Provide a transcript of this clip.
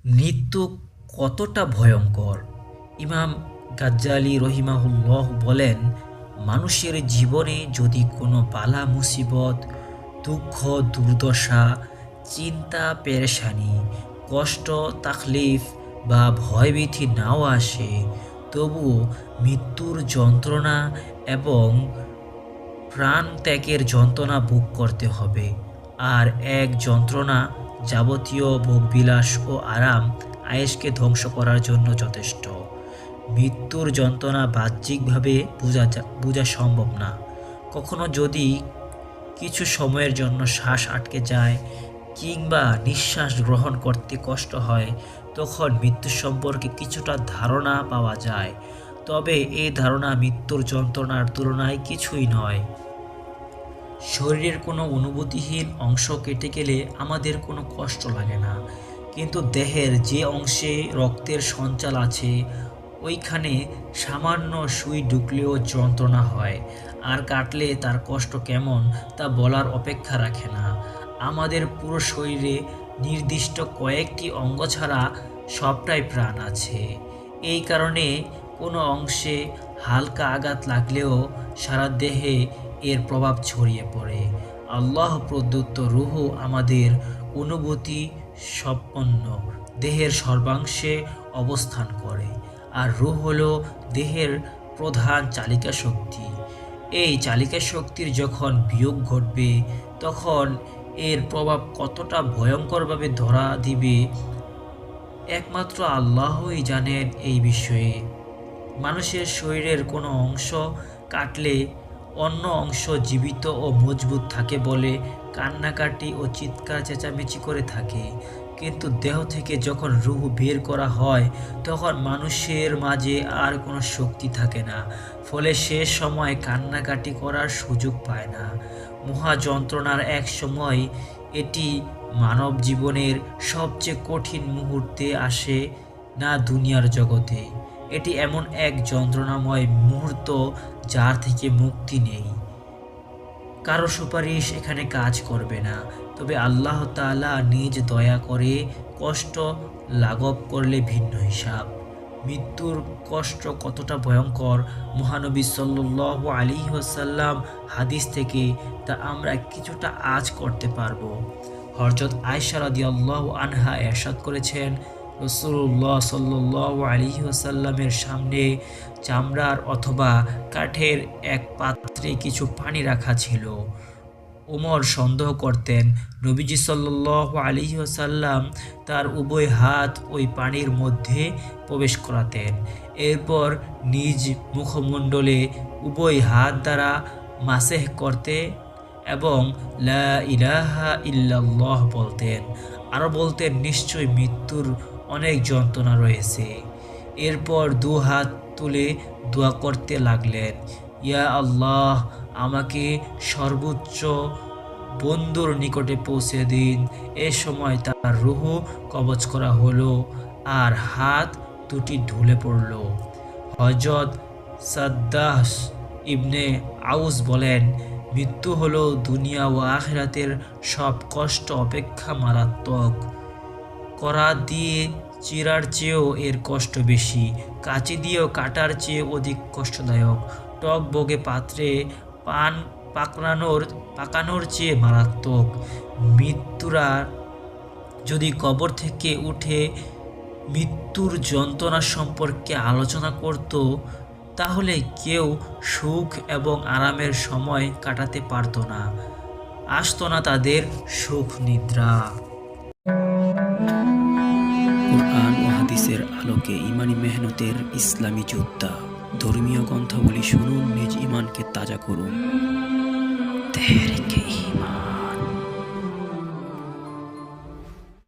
মৃত্যু কতটা ভয়ঙ্কর। ইমাম গাজ্জালি রহিমাহুল্লাহ বলেন, মানুষের জীবনে যদি কোনো বালা মুসিবত, দুঃখ, দুর্দশা, চিন্তা, পেরেশানি, কষ্ট, তাকলিফ বা ভয়ভীতি নাও আসে, তবুও মৃত্যুর যন্ত্রণা এবং প্রাণ ত্যাগের যন্ত্রণা ভোগ করতে হবে। আর এক যন্ত্রণা যাবতীয় ভোগবিলাস ও আরাম আয়েশকে ধ্বংস করার জন্য যথেষ্ট। মৃত্যুর যন্ত্রণা বাহ্যিকভাবে বোঝা সম্ভব না। কখনো যদি কিছু সময়ের জন্য শ্বাস আটকে যায় কিংবা নিঃশ্বাস গ্রহণ করতে কষ্ট হয়, তখন মৃত্যু সম্পর্কে কিছুটা ধারণা পাওয়া যায়। তবে এই ধারণা মৃত্যুর যন্ত্রণার তুলনায় কিছুই নয়। শরীরের কোনো অনুভূতিহীন অংশ কেটে গেলে আমাদের কোনো কষ্ট লাগে না, কিন্তু দেহের যে অংশে রক্তের সঞ্চাল আছে ওইখানে সামান্য সুই ঢুকলেও যন্ত্রণা হয়, আর কাটলে তার কষ্ট কেমন তা বলার অপেক্ষা রাখে না। আমাদের পুরো শরীরে নির্দিষ্ট কয়েকটি অঙ্গ ছাড়া সবটাই প্রাণ আছে। এই কারণে কোনো অংশে হালকা আঘাত লাগলেও সারা দেহে এর প্রভাব ছড়িয়ে পড়ে। আল্লাহ প্রদত্ত রূহ আমাদের অনুভূতি সম্পন্ন দেহের সর্বাংশে অবস্থান করে, আর রূহ হলো দেহের প্রধান চালিকা শক্তি। এই চালিকা শক্তির যখন বিয়োগ ঘটবে, তখন এর প্রভাব কতটা ভয়ঙ্করভাবে ধরা দিবে একমাত্র আল্লাহই জানেন এই বিষয়ে। মানুষের শরীরের কোনো অংশ কাটলে অন্য অংশ জীবিত ও মজবুত থাকে বলে কান্নাকাটি ও চিৎকার চেঁচামেচি করে থাকে, কিন্তু দেহ থেকে যখন রূহ বের করা হয় তখন মানুষের মাঝে আর কোনো শক্তি থাকে না, ফলে সে সময় কান্নাকাটি করার সুযোগ পায় না। মহা যন্ত্রণার এক সময় এটি মানব জীবনের সবচেয়ে কঠিন মুহূর্তে আসে না দুনিয়ার জগতে। এটি এমন এক যন্ত্রণাময় মুহূর্ত যার থেকে মুক্তি নেই। কারো সুপারিশ এখানে কাজ করবে না, তবে আল্লাহ তাআলা নিজ দয়া করে কষ্ট লাঘব করলে ভিন্ন হিসাব। মৃত্যুর কষ্ট কতটা ভয়ঙ্কর মহানবী সাল্লাল্লাহু আলাইহি ওয়াসাল্লাম হাদিস থেকে তা আমরা কিছুটা আঁচ করতে পারবো। হযরত আয়েশা রাদিয়াল্লাহু আনহা ইরশাদ করেছেন, রাসূলুল্লাহ সাল্লাল্লাহু আলাইহি ওয়াসাল্লামের সামনে চামড়ার অথবা কাঠের এক পাত্রে কিছু পানি রাখা ছিল। ওমর সন্দেহ করতেন, নবীজি সাল্লাল্লাহু আলাইহি ওয়াসাল্লাম তার উভয় হাত ওই পানির মধ্যে প্রবেশ করাতেন, এরপর নিজ মুখমণ্ডলে উভয় হাত দ্বারা মাসেহ করতে এবং লা ইলাহা ইল্লাল্লাহ বলতেন। আরও বলতেন, নিশ্চয়ই মৃত্যুর অনেক যন্ত্রণা রয়েছে। এরপর দু হাত তুলে দোয়া করতে লাগলেন, ইয়া আল্লাহ, আমাকে সর্বোচ্চ বন্ধুর নিকটে পৌঁছে দিন। এ সময় তার রূহ কবজ করা হলো আর হাত দুটি ঢুলে পড়ল। হযরত সাদ্দাস ইবনে আউস বলেন, মৃত্যু হলো দুনিয়া ও আখিরাতের সব কষ্ট অপেক্ষা মারাত্মক। কড়া দিয়ে চিরার চেয়েও এর কষ্ট বেশি, কাঁচি দিয়েও কাটার চেয়ে অধিক কষ্টদায়ক, টক বগে পাত্রে পান পাকানোর চেয়ে মারাত্মক। মৃত্যুরা যদি কবর থেকে উঠে মৃত্যুর যন্ত্রণা সম্পর্কে আলোচনা করত, তাহলে কেউ সুখ এবং আরামের সময় কাটাতে পারত না, আসতো না তাদের সুখ নিদ্রা। কোরআন ও হাদিসের আলোকে ইমানি মেহনতের ইসলামী যোদ্ধা, ধর্মীয় গ্রন্থাবলী শুনুন, নিজ ইমানকে তাজা করুন। তেহরিকে ঈমান।